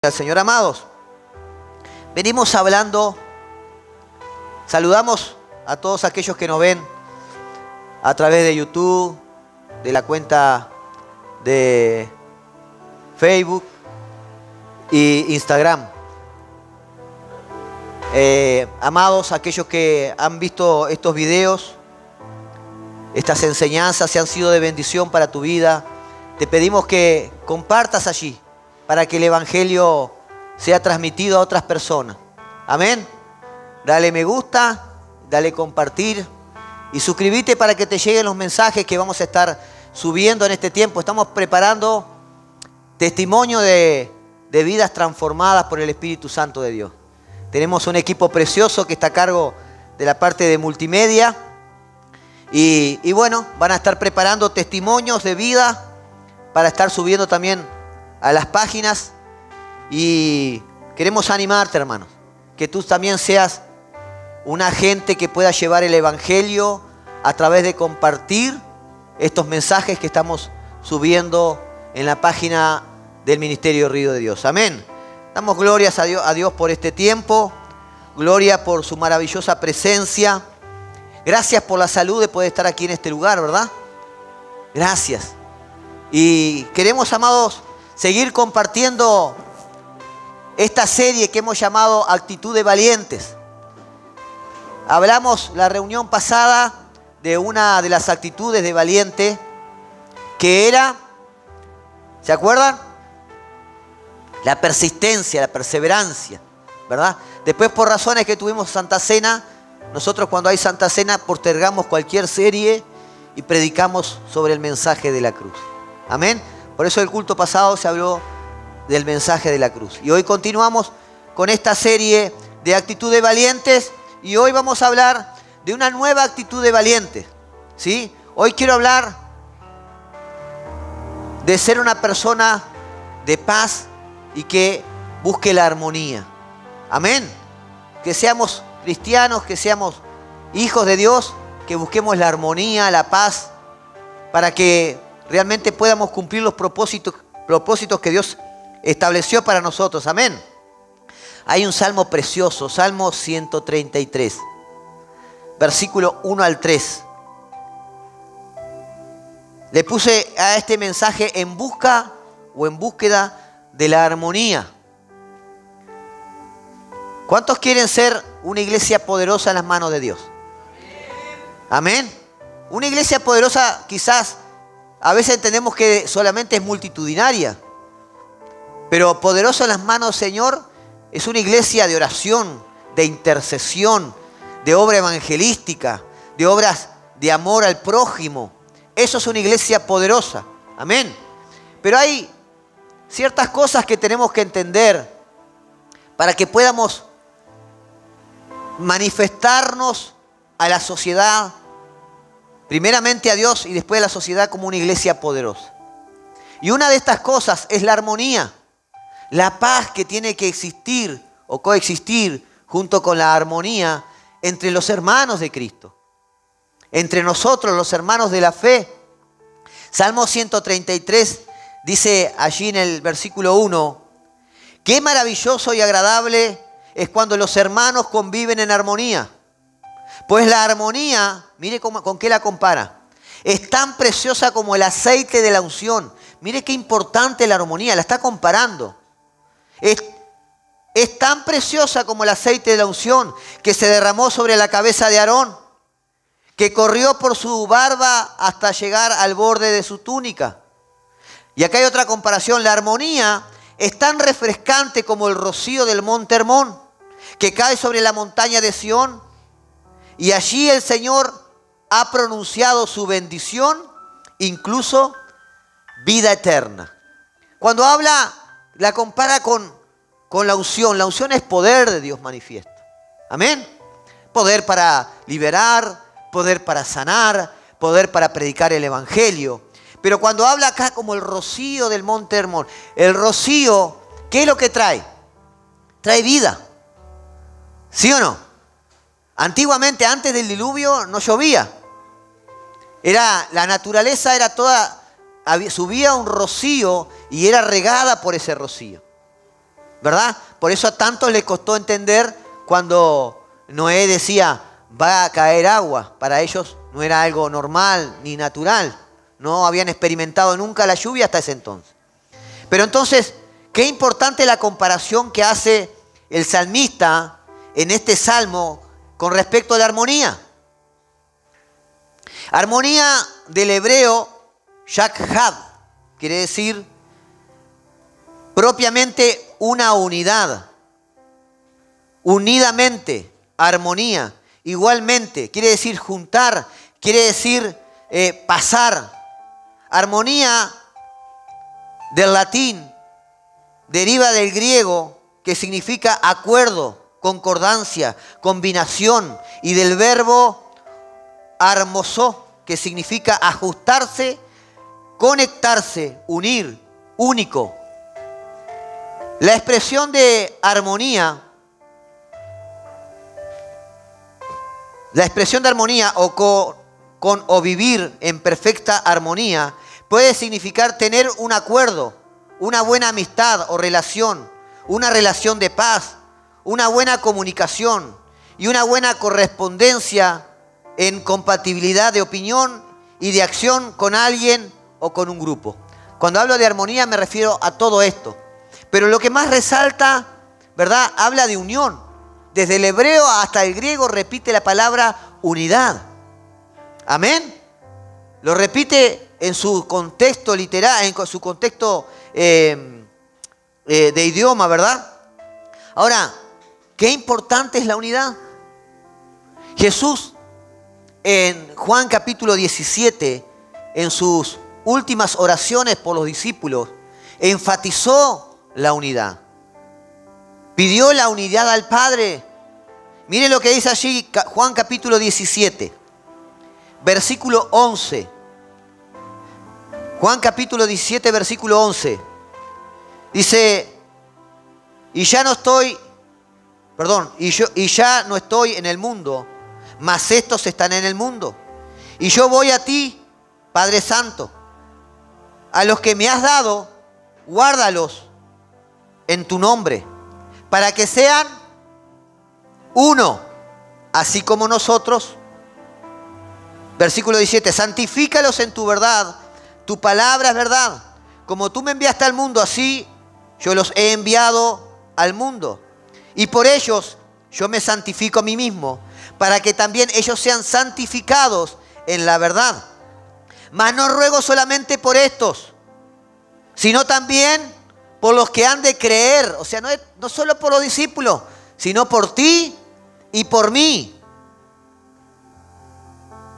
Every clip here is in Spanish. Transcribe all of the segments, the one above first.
Al Señor, amados, venimos hablando, saludamos a todos aquellos que nos ven a través de YouTube, de la cuenta de Facebook e Instagram. Amados, aquellos que han visto estos videos, estas enseñanzas, se han sido de bendición para tu vida, te pedimos que compartas allí para que el Evangelio sea transmitido a otras personas. Amén. Dale me gusta, dale compartir y suscríbete para que te lleguen los mensajes que vamos a estar subiendo en este tiempo. Estamos preparando testimonio de vidas transformadas por el Espíritu Santo de Dios. Tenemos un equipo precioso que está a cargo de la parte de multimedia y bueno, van a estar preparando testimonios de vida para estar subiendo también a las páginas, y queremos animarte, hermanos, que tú también seas un agente que pueda llevar el Evangelio a través de compartir estos mensajes que estamos subiendo en la página del Ministerio Río de Dios. Amén. Damos glorias a Dios por este tiempo, gloria por su maravillosa presencia. Gracias por la salud de poder estar aquí en este lugar, ¿verdad? Gracias. Y queremos, amados, seguir compartiendo esta serie que hemos llamado Actitud de Valientes. Hablamos la reunión pasada de una de las actitudes de valiente, que era, ¿se acuerdan? La persistencia, la perseverancia, ¿verdad? Después, por razones que tuvimos Santa Cena, nosotros cuando hay Santa Cena postergamos cualquier serie y predicamos sobre el mensaje de la cruz. Amén. Por eso el culto pasado se habló del mensaje de la cruz. Y hoy continuamos con esta serie de actitud de valientes. Y hoy vamos a hablar de una nueva actitud de valientes, ¿sí? Hoy quiero hablar de ser una persona de paz y que busque la armonía. Amén. Que seamos cristianos, que seamos hijos de Dios, que busquemos la armonía, la paz, para que realmente podamos cumplir los propósitos que Dios estableció para nosotros. Amén. Hay un salmo precioso, Salmo 133, versículo 1 al 3. Le puse a este mensaje en busca o en búsqueda de la armonía. ¿Cuántos quieren ser una iglesia poderosa en las manos de Dios? Amén. Una iglesia poderosa, quizás a veces entendemos que solamente es multitudinaria, pero poderosa en las manos del Señor es una iglesia de oración, de intercesión, de obra evangelística, de obras de amor al prójimo. Eso es una iglesia poderosa. Amén. Pero hay ciertas cosas que tenemos que entender para que podamos manifestarnos a la sociedad, primeramente a Dios y después a la sociedad, como una iglesia poderosa. Y una de estas cosas es la armonía, la paz que tiene que existir o coexistir junto con la armonía entre los hermanos de Cristo, entre nosotros los hermanos de la fe. Salmo 133 dice allí en el versículo 1, qué maravilloso y agradable es cuando los hermanos conviven en armonía. Pues la armonía, mire con qué la compara, es tan preciosa como el aceite de la unción. Mire qué importante la armonía, la está comparando. Es tan preciosa como el aceite de la unción que se derramó sobre la cabeza de Aarón, que corrió por su barba hasta llegar al borde de su túnica. Y acá hay otra comparación, la armonía es tan refrescante como el rocío del monte Hermón, que cae sobre la montaña de Sión. Y allí el Señor ha pronunciado su bendición, incluso vida eterna. Cuando habla, la compara con la unción. La unción es poder de Dios manifiesto. Amén. Poder para liberar, poder para sanar, poder para predicar el Evangelio. Pero cuando habla acá como el rocío del monte Hermón, el rocío, ¿qué es lo que trae? Trae vida. ¿Sí o no? Antiguamente, antes del diluvio, no llovía. La naturaleza era toda, subía un rocío y era regada por ese rocío. ¿verdad? Por eso a tantos les costó entender cuando Noé decía, va a caer agua. Para ellos no era algo normal ni natural. No habían experimentado nunca la lluvia hasta ese entonces. Pero entonces, qué importante la comparación que hace el salmista en este salmo con respecto a la armonía. Armonía del hebreo yakhad, quiere decir propiamente una unidad, unidamente, armonía, igualmente, quiere decir juntar, quiere decir pasar. Armonía del latín deriva del griego, que significa acuerdo, concordancia, combinación, y del verbo armosó, que significa ajustarse, conectarse, unir, único. La expresión de armonía, o vivir en perfecta armonía, puede significar tener un acuerdo, una buena amistad o relación, una relación de paz, una buena comunicación y una buena correspondencia en compatibilidad de opinión y de acción con alguien o con un grupo. Cuando hablo de armonía me refiero a todo esto. Pero lo que más resalta, ¿verdad? Habla de unión. Desde el hebreo hasta el griego repite la palabra unidad. Amén. Lo repite en su contexto literal, en su contexto de idioma, ¿verdad? Ahora, qué importante es la unidad. Jesús en Juan capítulo 17, en sus últimas oraciones por los discípulos, enfatizó la unidad. Pidió la unidad al Padre. Miren lo que dice allí Juan capítulo 17, versículo 11. Juan capítulo 17, versículo 11. Dice, y ya no estoy en el mundo, mas estos están en el mundo. Y yo voy a ti, Padre Santo. A los que me has dado, guárdalos en tu nombre, para que sean uno, así como nosotros. Versículo 17, santifícalos en tu verdad, tu palabra es verdad. Como tú me enviaste al mundo, así yo los he enviado al mundo. Y por ellos yo me santifico a mí mismo, para que también ellos sean santificados en la verdad. Mas no ruego solamente por estos, sino también por los que han de creer. O sea, no solo por los discípulos, sino por ti y por mí.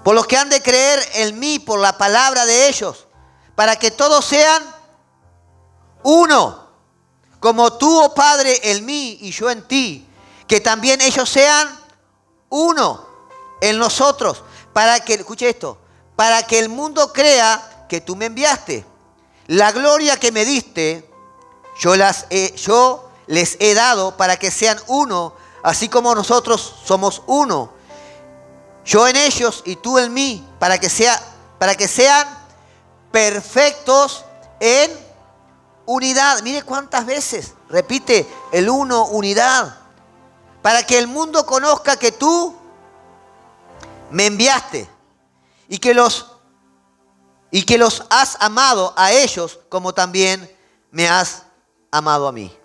Por los que han de creer en mí, por la palabra de ellos, para que todos sean uno, como tú, oh Padre, en mí y yo en ti, que también ellos sean uno en nosotros, para que, escuche esto, para que el mundo crea que tú me enviaste. La gloria que me diste, yo les he dado para que sean uno, así como nosotros somos uno. Yo en ellos y tú en mí, para que sean perfectos en unidad. Mire cuántas veces repite el uno, unidad. Para que el mundo conozca que tú me enviaste y que los has amado a ellos como también me has amado a mí.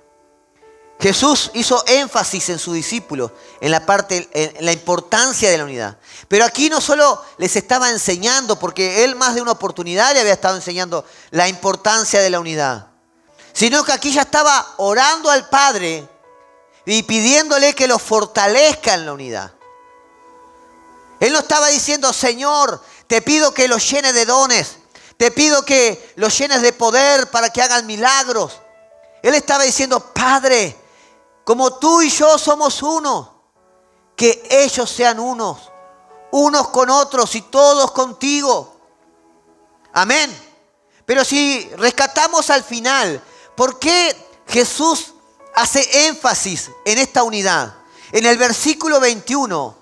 Jesús hizo énfasis en sus discípulos en la importancia de la unidad. Pero aquí no solo les estaba enseñando, porque él más de una oportunidad le había estado enseñando la importancia de la unidad, sino que aquí ya estaba orando al Padre y pidiéndole que los fortalezca en la unidad. Él no estaba diciendo, Señor, te pido que los llenes de dones, te pido que los llenes de poder para que hagan milagros. Él estaba diciendo, Padre, como tú y yo somos uno, que ellos sean unos con otros y todos contigo. Amén. Pero si rescatamos al final, ¿por qué Jesús hace énfasis en esta unidad? En el versículo 21,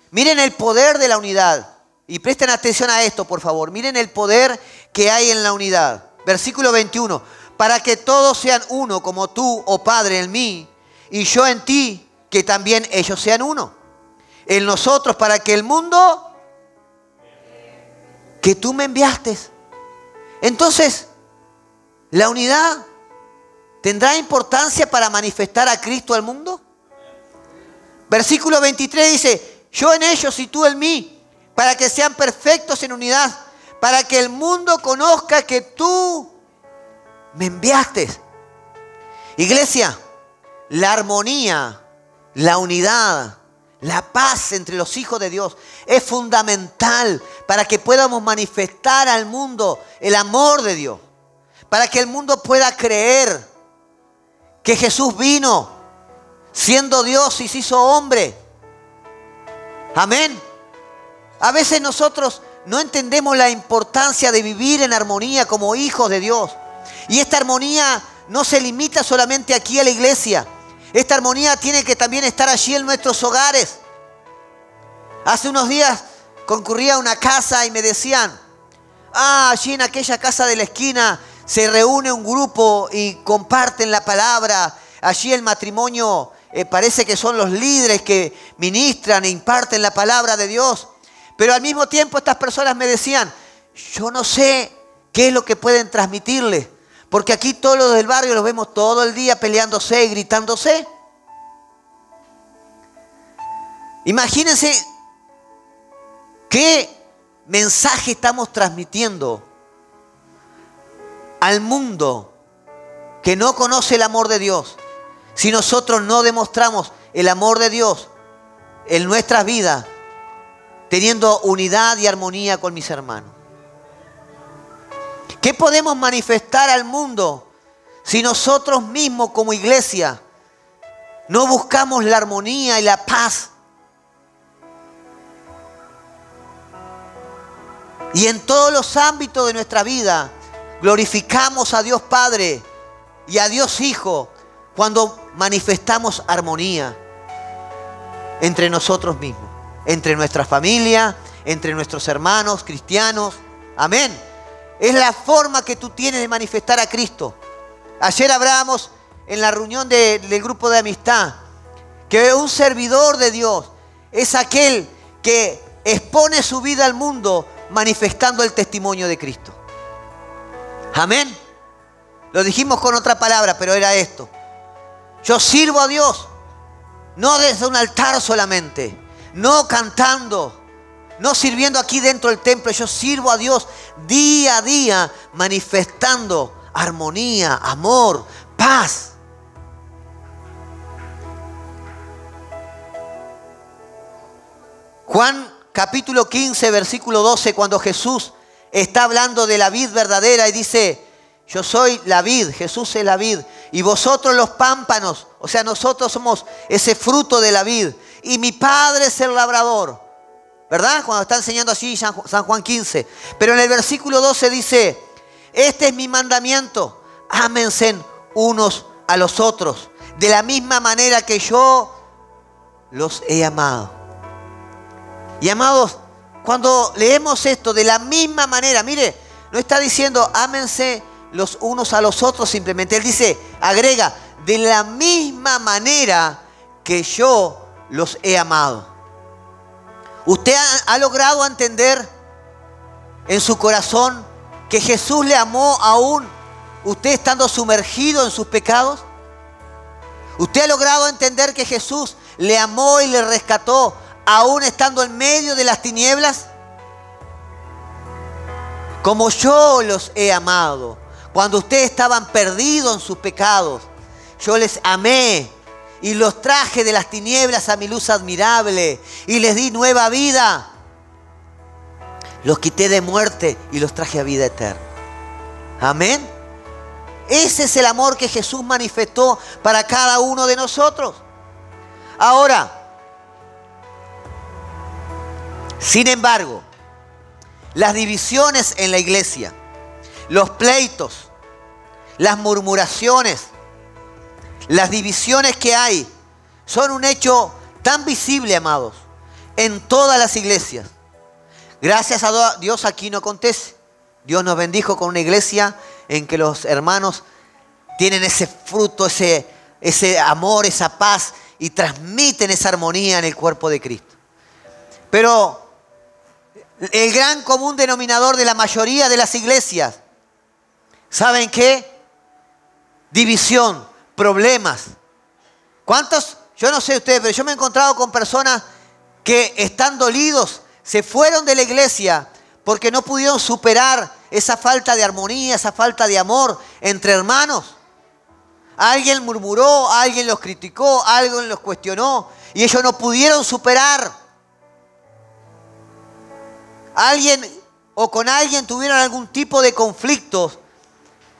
miren el poder de la unidad. Y presten atención a esto, por favor. Miren el poder que hay en la unidad. Versículo 21. para que todos sean uno, como tú, oh Padre, en mí, y yo en ti, que también ellos sean uno. En nosotros, para que el mundo que tú me enviaste. Entonces, la unidad tendrá importancia para manifestar a Cristo al mundo. Versículo 23 dice, yo en ellos y tú en mí, para que sean perfectos en unidad, para que el mundo conozca que tú me enviaste. Iglesia, la armonía, la unidad, la paz entre los hijos de Dios es fundamental para que podamos manifestar al mundo el amor de Dios. Para que el mundo pueda creer que Jesús vino siendo Dios y se hizo hombre. Amén. A veces nosotros no entendemos la importancia de vivir en armonía como hijos de Dios. Y esta armonía no se limita solamente aquí a la iglesia. Esta armonía tiene que también estar allí en nuestros hogares. Hace unos días concurría a una casa y me decían, allí en aquella casa de la esquina se reúne un grupo y comparten la palabra. Allí el matrimonio parece que son los líderes que ministran e imparten la palabra de Dios. Pero al mismo tiempo estas personas me decían, yo no sé qué es lo que pueden transmitirles. Porque aquí todos los del barrio los vemos todo el día peleándose y gritándose. Imagínense qué mensaje estamos transmitiendo al mundo que no conoce el amor de Dios. Si nosotros no demostramos el amor de Dios en nuestras vidas, teniendo unidad y armonía con mis hermanos. ¿Qué podemos manifestar al mundo si nosotros mismos como iglesia no buscamos la armonía y la paz? Y en todos los ámbitos de nuestra vida glorificamos a Dios Padre y a Dios Hijo cuando manifestamos armonía entre nosotros mismos, entre nuestra familia, entre nuestros hermanos cristianos. Amén. Es la forma que tú tienes de manifestar a Cristo. Ayer hablábamos en la reunión del grupo de amistad que un servidor de Dios es aquel que expone su vida al mundo manifestando el testimonio de Cristo. Amén. Lo dijimos con otra palabra, pero era esto. Yo sirvo a Dios, no desde un altar solamente, no cantando, no sirviendo aquí dentro del templo. Yo sirvo a Dios día a día manifestando armonía, amor, paz. Juan capítulo 15, versículo 12, cuando Jesús está hablando de la vid verdadera y dice, yo soy la vid, Jesús es la vid, y vosotros los pámpanos, o sea, nosotros somos ese fruto de la vid, y mi Padre es el labrador. ¿Verdad? Cuando está enseñando así San Juan 15. Pero en el versículo 12 dice, este es mi mandamiento, ámense unos a los otros, de la misma manera que yo los he amado. Y amados, cuando leemos esto de la misma manera, mire, no está diciendo ámense los unos a los otros simplemente. Él dice, agrega, de la misma manera que yo los he amado. ¿Usted ha logrado entender en su corazón que Jesús le amó aún usted estando sumergido en sus pecados? ¿Usted ha logrado entender que Jesús le amó y le rescató aún estando en medio de las tinieblas? Como yo los he amado. Cuando ustedes estaban perdidos en sus pecados, yo les amé y los traje de las tinieblas a mi luz admirable y les di nueva vida. Los quité de muerte y los traje a vida eterna. Amén. Ese es el amor que Jesús manifestó para cada uno de nosotros. Ahora, sin embargo, las divisiones en la iglesia, los pleitos, las murmuraciones, las divisiones que hay son un hecho tan visible, amados, en todas las iglesias. Gracias a Dios aquí no acontece. Dios nos bendijo con una iglesia en que los hermanos tienen ese fruto, ese amor, esa paz y transmiten esa armonía en el cuerpo de Cristo. Pero el gran común denominador de la mayoría de las iglesias, ¿saben qué? División, problemas. ¿Cuántos? Yo no sé ustedes, pero yo me he encontrado con personas que están dolidos, se fueron de la iglesia porque no pudieron superar esa falta de armonía, esa falta de amor entre hermanos. Alguien murmuró, alguien los criticó, alguien los cuestionó y ellos no pudieron superar. Alguien o con alguien tuvieron algún tipo de conflictos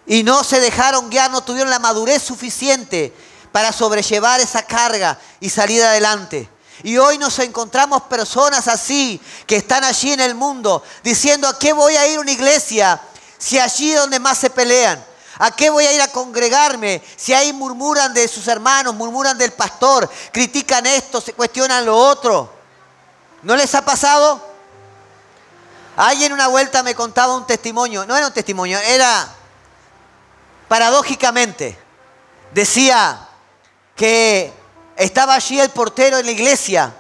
y no se dejaron guiar, no tuvieron la madurez suficiente para sobrellevar esa carga y salir adelante. Y hoy nos encontramos personas así, que están allí en el mundo, diciendo: ¿a qué voy a ir a una iglesia si allí es donde más se pelean? ¿A qué voy a ir a congregarme si ahí murmuran de sus hermanos, murmuran del pastor, critican esto, se cuestionan lo otro? ¿No les ha pasado? Alguien una vuelta me contaba un testimonio, no era un testimonio, era paradójicamente, decía que estaba allí el portero en la iglesia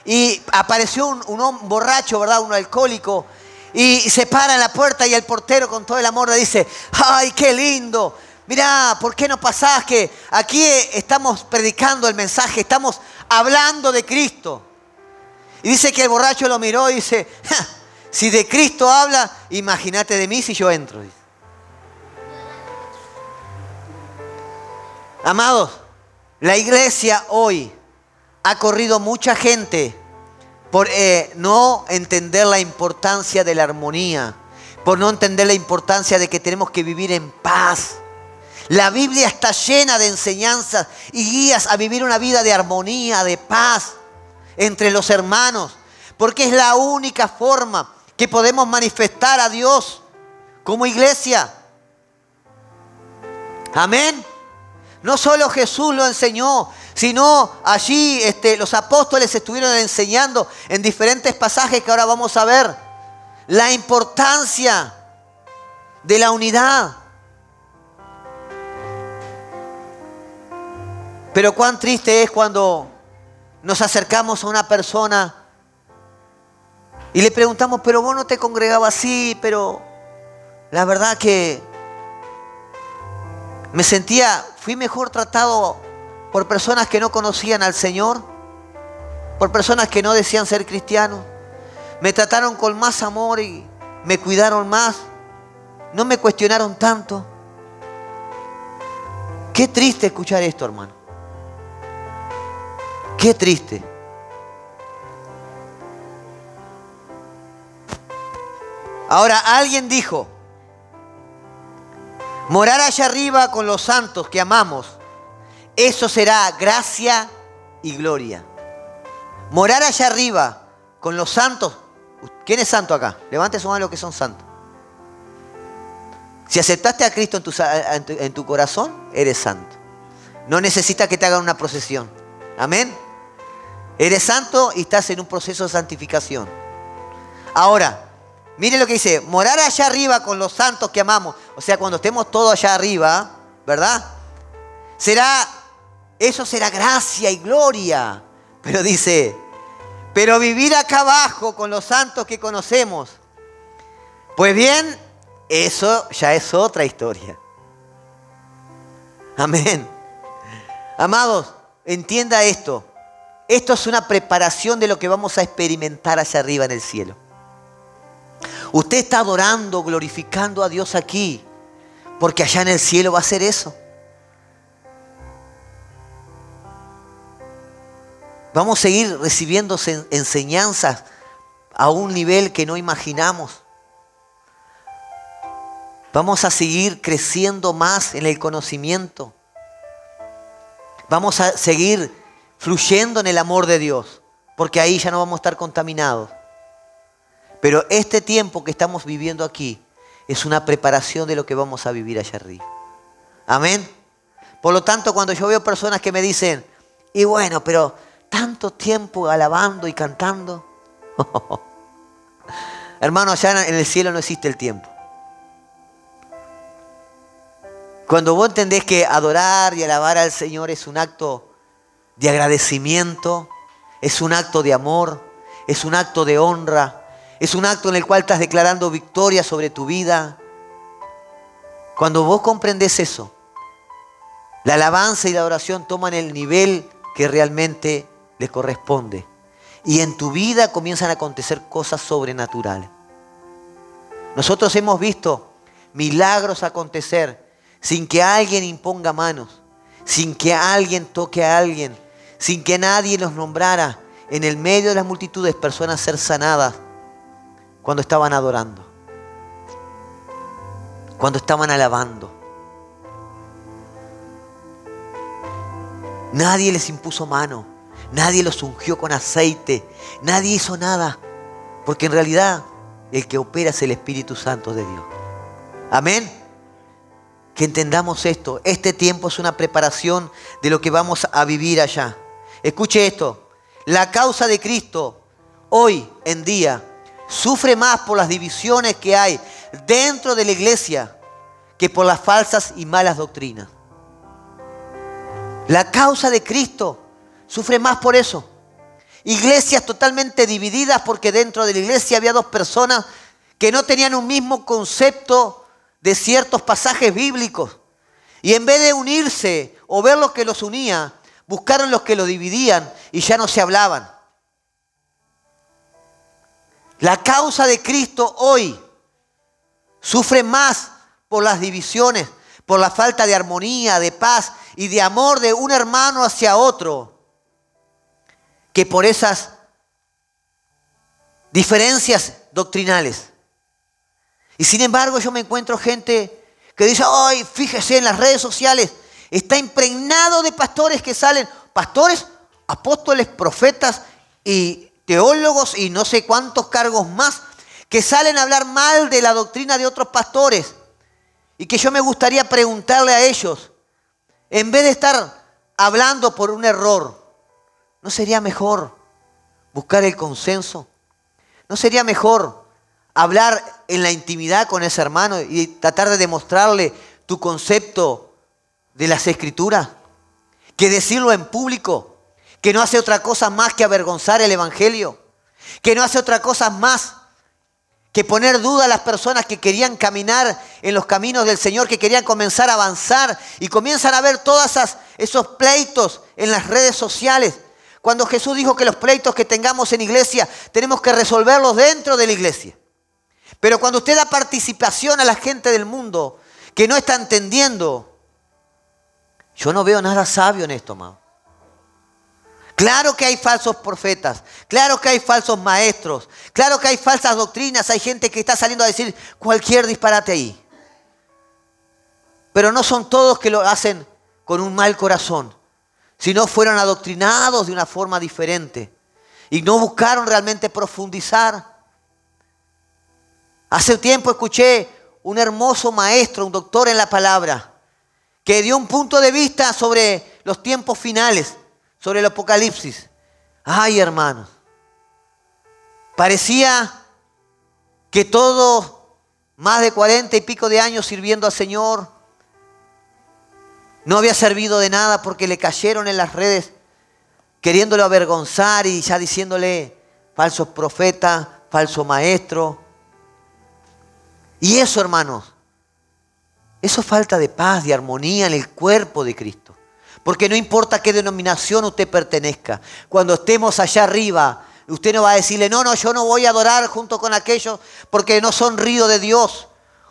y apareció un borracho, ¿verdad? Un alcohólico, y se para en la puerta y el portero con todo el amor le dice: ¡ay, qué lindo! Mirá, ¿por qué no pasás? Que aquí estamos predicando el mensaje, estamos hablando de Cristo. Y dice que el borracho lo miró y dice: ¡ja! Si de Cristo habla, imagínate de mí si yo entro. Amados, la iglesia hoy ha corrido mucha gente por no entender la importancia de la armonía, por no entender la importancia de que tenemos que vivir en paz. La Biblia está llena de enseñanzas y guías a vivir una vida de armonía, de paz entre los hermanos, porque es la única forma que podemos manifestar a Dios como iglesia. Amén. No solo Jesús lo enseñó, sino allí los apóstoles estuvieron enseñando en diferentes pasajes que ahora vamos a ver. La importancia de la unidad. Pero cuán triste es cuando nos acercamos a una persona y le preguntamos: pero vos no te congregabas así, pero la verdad que fui mejor tratado por personas que no conocían al Señor, por personas que no decían ser cristianos. Me trataron con más amor y me cuidaron más, no me cuestionaron tanto. Qué triste escuchar esto, hermano. Qué triste. Ahora, alguien dijo: morar allá arriba con los santos que amamos, eso será gracia y gloria. Morar allá arriba con los santos. ¿Quién es santo acá? Levante su mano los que son santos. Si aceptaste a Cristo en tu corazón, eres santo. No necesitas que te hagan una procesión. Amén. Eres santo y estás en un proceso de santificación. Ahora, mire lo que dice: morar allá arriba con los santos que amamos. O sea, cuando estemos todos allá arriba, ¿verdad? Eso será gracia y gloria. Pero dice: pero vivir acá abajo con los santos que conocemos, pues bien, eso ya es otra historia. Amén. Amados, entienda esto. Esto es una preparación de lo que vamos a experimentar allá arriba en el cielo. Usted está adorando, glorificando a Dios aquí, porque allá en el cielo va a ser eso. Vamos a seguir recibiendo enseñanzas a un nivel que no imaginamos. Vamos a seguir creciendo más en el conocimiento. Vamos a seguir fluyendo en el amor de Dios, porque ahí ya no vamos a estar contaminados. Pero este tiempo que estamos viviendo aquí es una preparación de lo que vamos a vivir allá arriba. Amén. Por lo tanto, cuando yo veo personas que me dicen: y bueno, pero tanto tiempo alabando y cantando. Hermano, allá en el cielo no existe el tiempo. Cuando vos entendés que adorar y alabar al Señor es un acto de agradecimiento, es un acto de amor, es un acto de honra, es un acto en el cual estás declarando victoria sobre tu vida. Cuando vos comprendés eso, la alabanza y la adoración toman el nivel que realmente les corresponde. Y en tu vida comienzan a acontecer cosas sobrenaturales. Nosotros hemos visto milagros acontecer sin que alguien imponga manos, sin que alguien toque a alguien, sin que nadie los nombrara. En el medio de las multitudes, personas ser sanadas cuando estaban adorando, cuando estaban alabando. Nadie les impuso mano, nadie los ungió con aceite, nadie hizo nada, porque en realidad el que opera es el Espíritu Santo de Dios. Amén. Que entendamos esto. Este tiempo es una preparación de lo que vamos a vivir allá. Escuche esto. La causa de Cristo hoy en día sufre más por las divisiones que hay dentro de la iglesia que por las falsas y malas doctrinas. La causa de Cristo sufre más por eso. Iglesias totalmente divididas porque dentro de la iglesia había dos personas que no tenían un mismo concepto de ciertos pasajes bíblicos. Y en vez de unirse o ver lo que los unía, buscaron los que los dividían y ya no se hablaban. La causa de Cristo hoy sufre más por las divisiones, por la falta de armonía, de paz y de amor de un hermano hacia otro, que por esas diferencias doctrinales. Y sin embargo yo me encuentro gente que dice, ay, fíjese en las redes sociales, está impregnado de pastores que salen, pastores, apóstoles, profetas y teólogos y no sé cuántos cargos más, que salen a hablar mal de la doctrina de otros pastores. Y que yo me gustaría preguntarle a ellos, en vez de estar hablando por un error, ¿no sería mejor buscar el consenso? ¿No sería mejor hablar en la intimidad con ese hermano y tratar de demostrarle tu concepto de las Escrituras? Que decirlo en público, que no hace otra cosa más que avergonzar el Evangelio, que no hace otra cosa más que poner duda a las personas que querían caminar en los caminos del Señor, que querían comenzar a avanzar y comienzan a ver todos esos pleitos en las redes sociales. Cuando Jesús dijo que los pleitos que tengamos en iglesia tenemos que resolverlos dentro de la iglesia. Pero cuando usted da participación a la gente del mundo que no está entendiendo, yo no veo nada sabio en esto, amado. Claro que hay falsos profetas, claro que hay falsos maestros, claro que hay falsas doctrinas, hay gente que está saliendo a decir cualquier disparate ahí. Pero no son todos que lo hacen con un mal corazón, sino fueron adoctrinados de una forma diferente y no buscaron realmente profundizar. Hace tiempo escuché un hermoso maestro, un doctor en la palabra, que dio un punto de vista sobre los tiempos finales, sobre el Apocalipsis. Ay, hermanos, parecía que todos, más de 40 y pico de años sirviendo al Señor, no había servido de nada porque le cayeron en las redes queriéndolo avergonzar y ya diciéndole falso profeta, falso maestro. Y eso, hermanos, eso es falta de paz, de armonía en el cuerpo de Cristo. Porque no importa a qué denominación usted pertenezca, cuando estemos allá arriba, usted no va a decirle, no, yo no voy a adorar junto con aquellos porque no son río de Dios.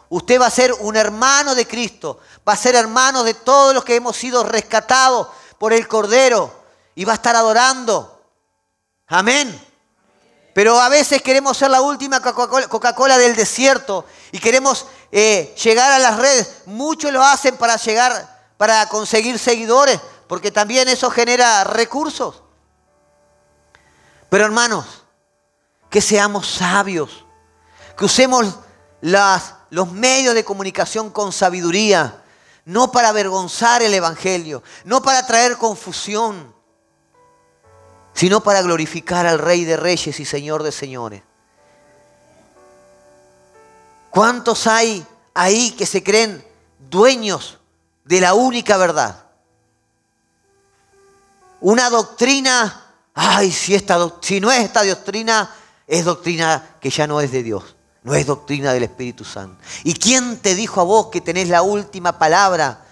Usted va a ser un hermano de Cristo, va a ser hermano de todos los que hemos sido rescatados por el Cordero y va a estar adorando. Amén. Pero a veces queremos ser la última Coca-Cola del desierto y queremos llegar a las redes. Muchos lo hacen para conseguir seguidores, porque también eso genera recursos. Pero hermanos, que seamos sabios, que usemos los medios de comunicación con sabiduría, no para avergonzar el Evangelio, no para traer confusión, sino para glorificar al Rey de Reyes y Señor de Señores. ¿Cuántos hay ahí que se creen dueños de la única verdad. Una doctrina, si no es esta doctrina, es doctrina que ya no es de Dios. No es doctrina del Espíritu Santo. ¿Y quién te dijo a vos que tenés la última palabra?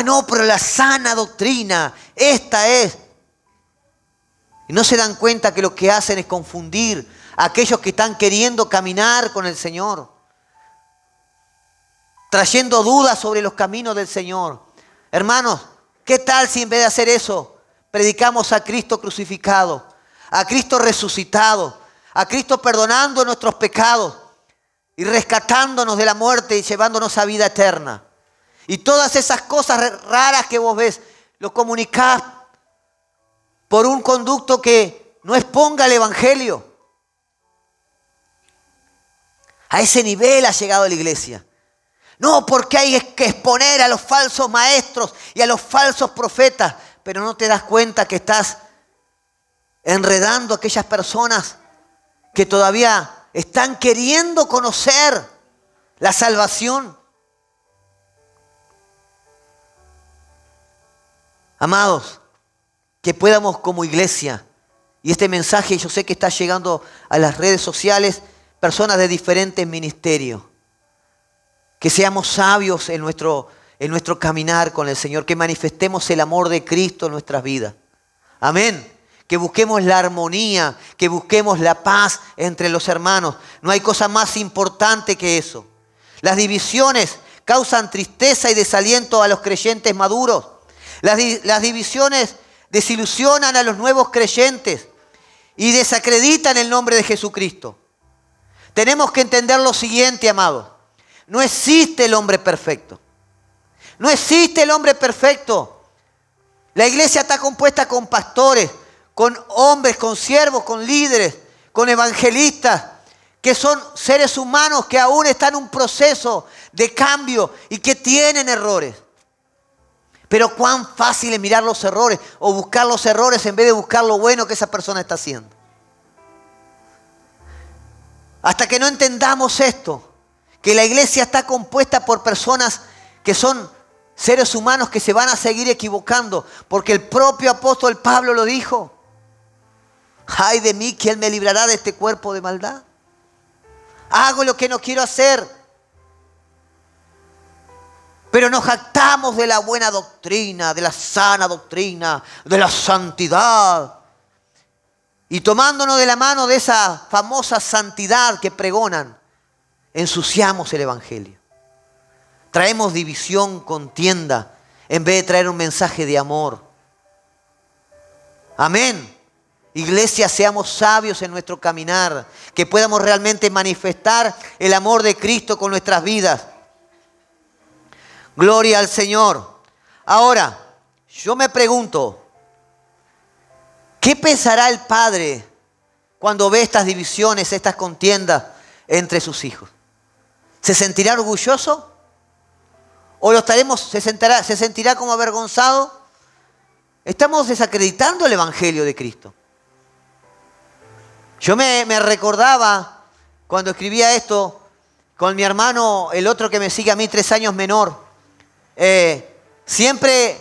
No, pero la sana doctrina, esta es. Y no se dan cuenta que lo que hacen es confundir a aquellos que están queriendo caminar con el Señor, trayendo dudas sobre los caminos del Señor. Hermanos, ¿qué tal si en vez de hacer eso, predicamos a Cristo crucificado, a Cristo resucitado, a Cristo perdonando nuestros pecados y rescatándonos de la muerte y llevándonos a vida eterna? Y todas esas cosas raras que vos ves, lo comunicás por un conducto que no exponga el Evangelio. A ese nivel ha llegado la iglesia. No, porque hay que exponer a los falsos maestros y a los falsos profetas, pero no te das cuenta que estás enredando a aquellas personas que todavía están queriendo conocer la salvación. Amados, que podamos como iglesia, y este mensaje yo sé que está llegando a las redes sociales, personas de diferentes ministerios, que seamos sabios en nuestro caminar con el Señor, que manifestemos el amor de Cristo en nuestras vidas. Amén. Que busquemos la armonía, que busquemos la paz entre los hermanos. No hay cosa más importante que eso. Las divisiones causan tristeza y desaliento a los creyentes maduros. Las divisiones desilusionan a los nuevos creyentes y desacreditan el nombre de Jesucristo. Tenemos que entender lo siguiente, amados. No existe el hombre perfecto. No existe el hombre perfecto. La iglesia está compuesta con pastores, con hombres, con siervos, con líderes, con evangelistas, que son seres humanos que aún están en un proceso de cambio y que tienen errores. Pero cuán fácil es mirar los errores o buscar los errores en vez de buscar lo bueno que esa persona está haciendo. Hasta que no entendamos esto, que la iglesia está compuesta por personas que son seres humanos que se van a seguir equivocando, porque el propio apóstol Pablo lo dijo. Ay de mí, ¿quién me librará de este cuerpo de maldad? Hago lo que no quiero hacer. Pero nos jactamos de la buena doctrina, de la sana doctrina, de la santidad. Y tomándonos de la mano de esa famosa santidad que pregonan, ensuciamos el Evangelio. Traemos división, contienda, en vez de traer un mensaje de amor. Amén. Iglesia, seamos sabios en nuestro caminar, que podamos realmente manifestar el amor de Cristo con nuestras vidas. Gloria al Señor. Ahora, yo me pregunto, ¿qué pensará el padre cuando ve estas divisiones, estas contiendas entre sus hijos? ¿Se sentirá orgulloso? ¿O se sentirá como avergonzado? Estamos desacreditando el Evangelio de Cristo. Yo me recordaba cuando escribía esto con mi hermano, el otro que me sigue a mí 3 años menor. Siempre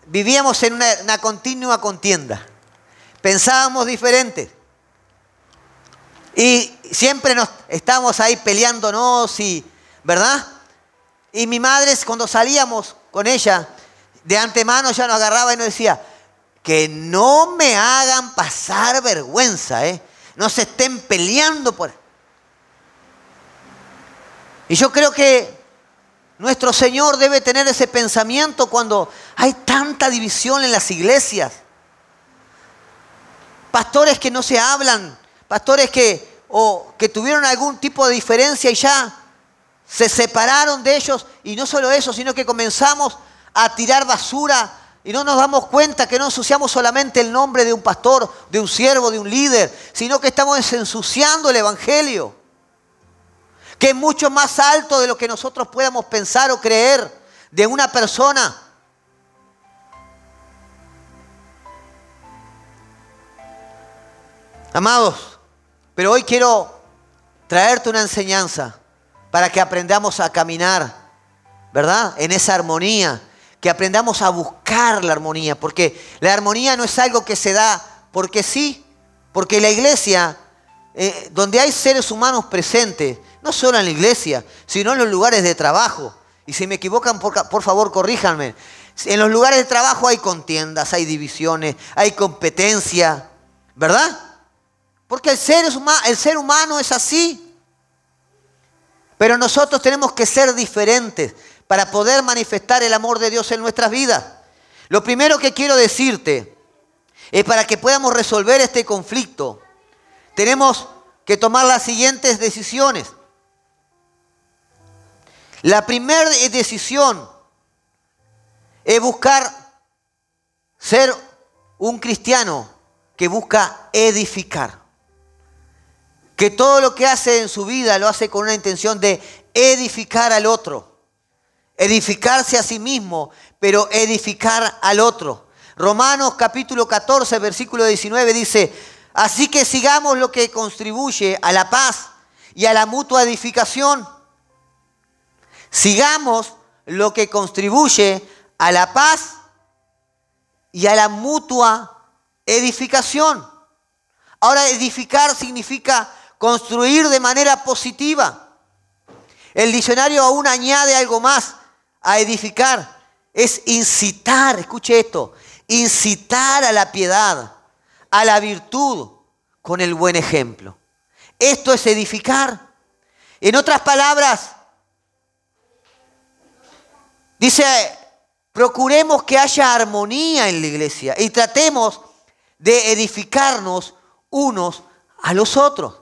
vivíamos en una continua contienda. Pensábamos diferente. Y siempre estábamos ahí peleándonos, ¿verdad? Y mi madre, cuando salíamos con ella, de antemano ya nos agarraba y nos decía, que no me hagan pasar vergüenza, no se estén peleando por... Y yo creo que nuestro Señor debe tener ese pensamiento cuando hay tanta división en las iglesias. Pastores que no se hablan, pastores que tuvieron algún tipo de diferencia y ya se separaron de ellos. Y no solo eso, sino que comenzamos a tirar basura y no nos damos cuenta que no ensuciamos solamente el nombre de un pastor, de un siervo, de un líder, sino que estamos ensuciando el Evangelio, que es mucho más alto de lo que nosotros podamos pensar o creer de una persona. Amados, pero hoy quiero traerte una enseñanza para que aprendamos a caminar, ¿verdad? En esa armonía, que aprendamos a buscar la armonía, porque la armonía no es algo que se da porque sí, porque la iglesia, donde hay seres humanos presentes, no solo en la iglesia, sino en los lugares de trabajo, y si me equivocan, por favor, corríjanme. En los lugares de trabajo hay contiendas, hay divisiones, hay competencia, ¿verdad? Porque el ser humano es así. Pero nosotros tenemos que ser diferentes para poder manifestar el amor de Dios en nuestras vidas. Lo primero que quiero decirte es, para que podamos resolver este conflicto, tenemos que tomar las siguientes decisiones. La primera decisión es buscar ser un cristiano que busca edificar. Que todo lo que hace en su vida lo hace con una intención de edificar al otro. Edificarse a sí mismo, pero edificar al otro. Romanos capítulo 14, versículo 19 dice: así que sigamos lo que contribuye a la paz y a la mutua edificación. Sigamos lo que contribuye a la paz y a la mutua edificación. Ahora, edificar significa construir de manera positiva. El diccionario aún añade algo más a edificar. Es incitar, escuche esto, incitar a la piedad, a la virtud, con el buen ejemplo. Esto es edificar. En otras palabras, dice, procuremos que haya armonía en la iglesia y tratemos de edificarnos unos a los otros.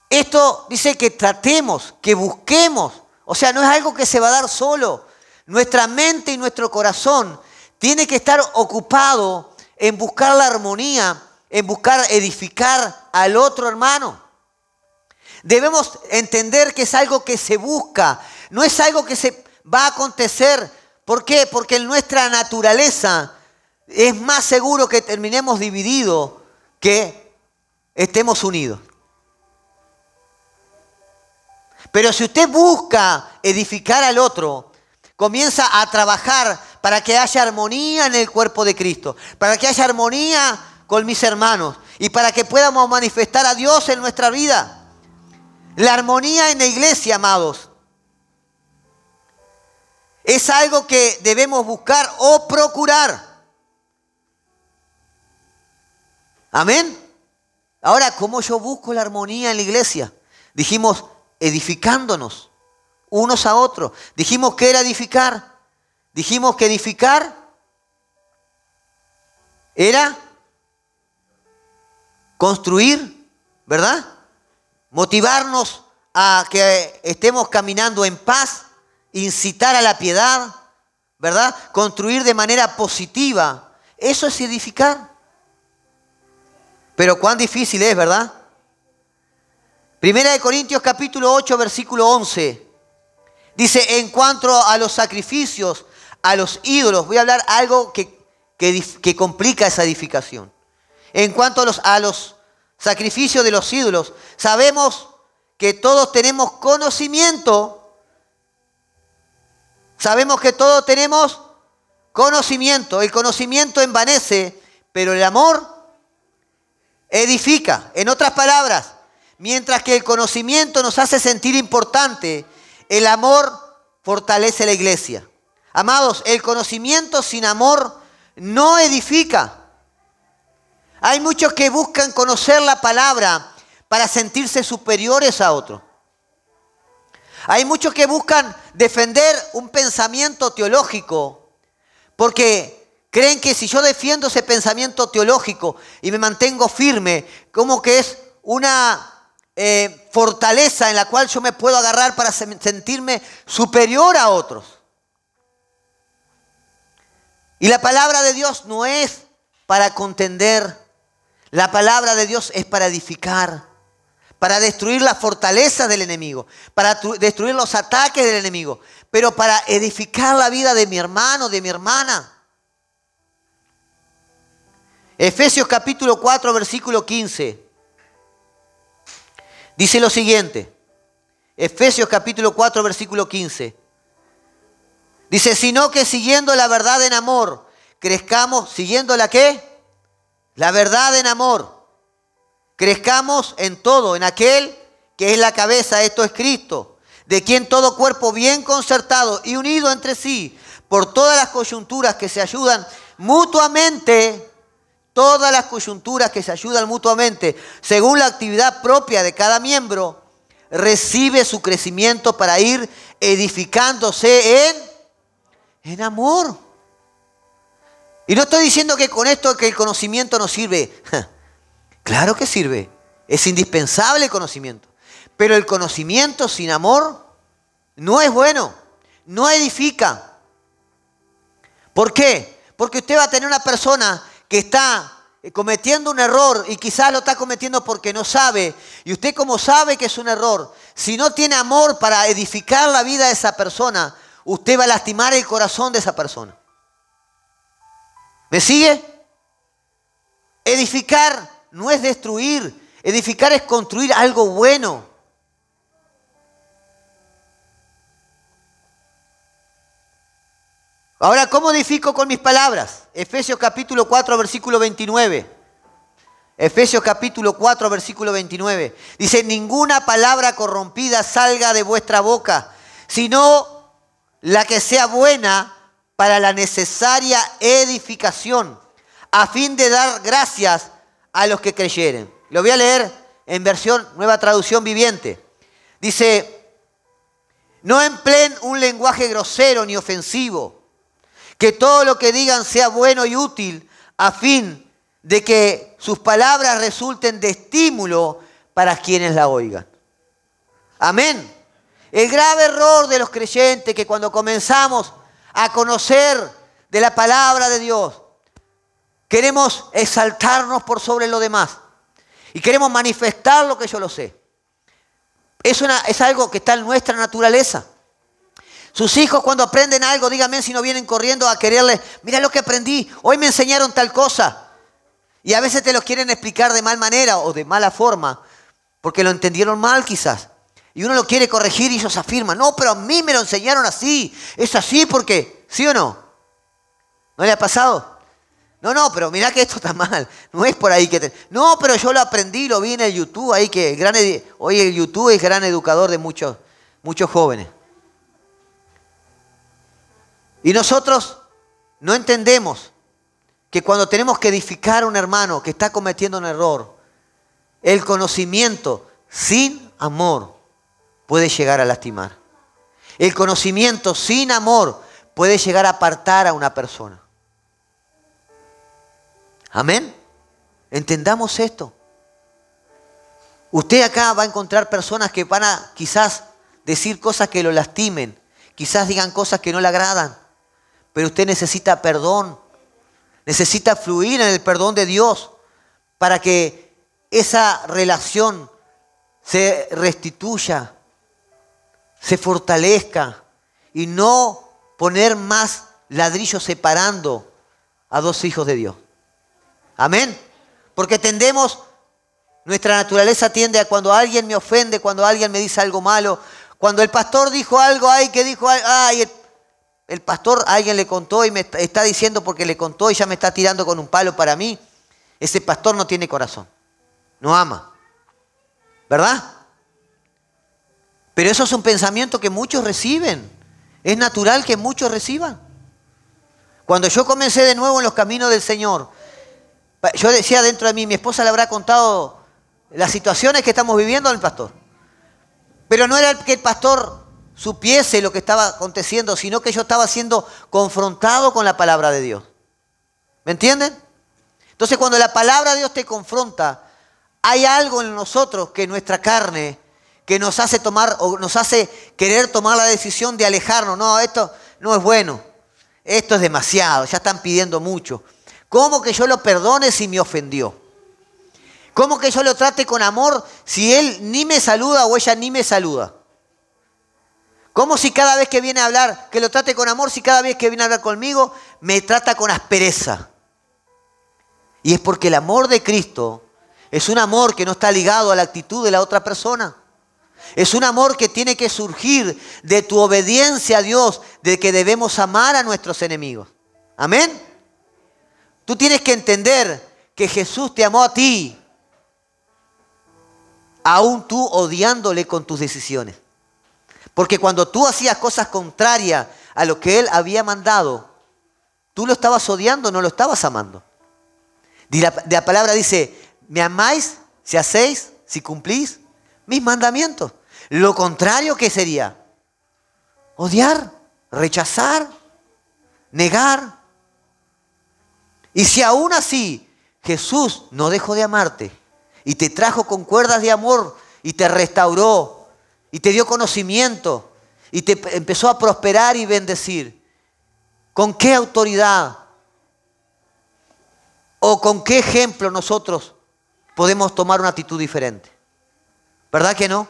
Esto dice que tratemos, que busquemos. O sea, no es algo que se va a dar solo. Nuestra mente y nuestro corazón tiene que estar ocupado en buscar la armonía, en buscar edificar al otro hermano. Debemos entender que es algo que se busca, no es algo que se va a acontecer. ¿Por qué? Porque en nuestra naturaleza es más seguro que terminemos divididos que estemos unidos. Pero si usted busca edificar al otro, comienza a trabajar para que haya armonía en el cuerpo de Cristo, para que haya armonía con mis hermanos y para que podamos manifestar a Dios en nuestra vida. La armonía en la iglesia, amados, es algo que debemos buscar o procurar. Amén. Ahora, ¿cómo yo busco la armonía en la iglesia? Dijimos, edificándonos unos a otros. Dijimos que era edificar. Dijimos que edificar era construir, ¿verdad? Motivarnos a que estemos caminando en paz, incitar a la piedad, ¿verdad? Construir de manera positiva. Eso es edificar. Pero cuán difícil es, ¿verdad? Primera de Corintios capítulo 8, versículo 11. Dice, en cuanto a los sacrificios, a los ídolos, voy a hablar algo que complica esa edificación. En cuanto a los sacrificios de los ídolos, sabemos que todos tenemos conocimiento. Sabemos que todos tenemos conocimiento. El conocimiento envanece, pero el amor edifica. En otras palabras, mientras que el conocimiento nos hace sentir importante, el amor fortalece la iglesia. Amados, el conocimiento sin amor no edifica. Hay muchos que buscan conocer la palabra para sentirse superiores a otros. Hay muchos que buscan defender un pensamiento teológico porque creen que si yo defiendo ese pensamiento teológico y me mantengo firme, como que es una fortaleza en la cual yo me puedo agarrar para sentirme superior a otros. Y la palabra de Dios no es para contender. La palabra de Dios es para edificar, para destruir la fortaleza del enemigo, para destruir los ataques del enemigo, pero para edificar la vida de mi hermano, de mi hermana. Efesios capítulo 4, versículo 15. Dice lo siguiente, Efesios capítulo 4, versículo 15. Dice, sino que siguiendo la verdad en amor, crezcamos, ¿siguiendo la qué? La verdad en amor. Crezcamos en todo, en aquel que es la cabeza, esto es Cristo, de quien todo cuerpo bien concertado y unido entre sí, por todas las coyunturas que se ayudan mutuamente, todas las coyunturas que se ayudan mutuamente, según la actividad propia de cada miembro, recibe su crecimiento para ir edificándose en amor. Y no estoy diciendo que con esto que el conocimiento no sirve. Claro que sirve. Es indispensable el conocimiento. Pero el conocimiento sin amor no es bueno. No edifica. ¿Por qué? Porque usted va a tener una persona que está cometiendo un error y quizás lo está cometiendo porque no sabe. Y usted como sabe que es un error, si no tiene amor para edificar la vida de esa persona, usted va a lastimar el corazón de esa persona. ¿Me sigue? Edificar no es destruir. Edificar es construir algo bueno. Ahora, ¿cómo edifico con mis palabras? Efesios capítulo 4, versículo 29. Efesios capítulo 4, versículo 29. Dice, ninguna palabra corrompida salga de vuestra boca, sino la que sea buena para la necesaria edificación, a fin de dar gracias a los que creyeren. Lo voy a leer en versión Nueva Traducción Viviente. Dice, no empleen un lenguaje grosero ni ofensivo, que todo lo que digan sea bueno y útil, a fin de que sus palabras resulten de estímulo para quienes la oigan. Amén. El grave error de los creyentes que cuando comenzamos a conocer de la palabra de Dios, queremos exaltarnos por sobre lo demás y queremos manifestar lo que yo lo sé. Es algo que está en nuestra naturaleza. Sus hijos cuando aprenden algo, díganme si no vienen corriendo a quererles, mira lo que aprendí, hoy me enseñaron tal cosa. Y a veces te lo quieren explicar de mal manera o de mala forma, porque lo entendieron mal quizás. Y uno lo quiere corregir y ellos afirman, no, pero a mí me lo enseñaron así, es así porque, ¿sí o no? ¿No le ha pasado? No, pero mirá que esto está mal, no es por ahí que... No, pero yo lo aprendí, lo vi en el YouTube, ahí que hoy el YouTube es gran educador de muchos jóvenes. Y nosotros no entendemos que cuando tenemos que edificar a un hermano que está cometiendo un error, el conocimiento sin amor puede llegar a lastimar. El conocimiento sin amor puede llegar a apartar a una persona. Amén. Entendamos esto. Usted acá va a encontrar personas que van a quizás decir cosas que lo lastimen, quizás digan cosas que no le agradan, pero usted necesita perdón, necesita fluir en el perdón de Dios para que esa relación se restituya, se fortalezca y no poner más ladrillos separando a dos hijos de Dios. Amén. Porque nuestra naturaleza tiende a cuando alguien me ofende, cuando alguien me dice algo malo, cuando el pastor dijo algo, el pastor a alguien le contó y me está diciendo porque le contó y ya me está tirando con un palo para mí. Ese pastor no tiene corazón, no ama. ¿Verdad? Pero eso es un pensamiento que muchos reciben. Es natural que muchos reciban. Cuando yo comencé de nuevo en los caminos del Señor, yo decía dentro de mí, mi esposa le habrá contado las situaciones que estamos viviendo al pastor. Pero no era que el pastor supiese lo que estaba aconteciendo, sino que yo estaba siendo confrontado con la palabra de Dios. ¿Me entienden? Entonces cuando la palabra de Dios te confronta, hay algo en nosotros que nuestra carne, que nos hace tomar o nos hace querer tomar la decisión de alejarnos. No, esto no es bueno. Esto es demasiado, ya están pidiendo mucho. ¿Cómo que yo lo perdone si me ofendió? ¿Cómo que yo lo trate con amor si él ni me saluda o ella ni me saluda? ¿Cómo si cada vez que viene a hablar, que lo trate con amor, si cada vez que viene a hablar conmigo, me trata con aspereza? Y es porque el amor de Cristo Es un amor que no está ligado a la actitud de la otra persona. Es un amor que tiene que surgir de tu obediencia a Dios, de que debemos amar a nuestros enemigos. Amén. Tú tienes que entender que Jesús te amó a ti, aún tú odiándole con tus decisiones. Porque cuando tú hacías cosas contrarias a lo que Él había mandado, tú lo estabas odiando, no lo estabas amando. La palabra dice, ¿me amáis si hacéis, si cumplís mis mandamientos? Lo contrario, ¿qué sería? Odiar, rechazar, negar. Y si aún así Jesús no dejó de amarte y te trajo con cuerdas de amor y te restauró y te dio conocimiento y te empezó a prosperar y bendecir, ¿con qué autoridad o con qué ejemplo nosotros podemos tomar una actitud diferente? ¿Verdad que no?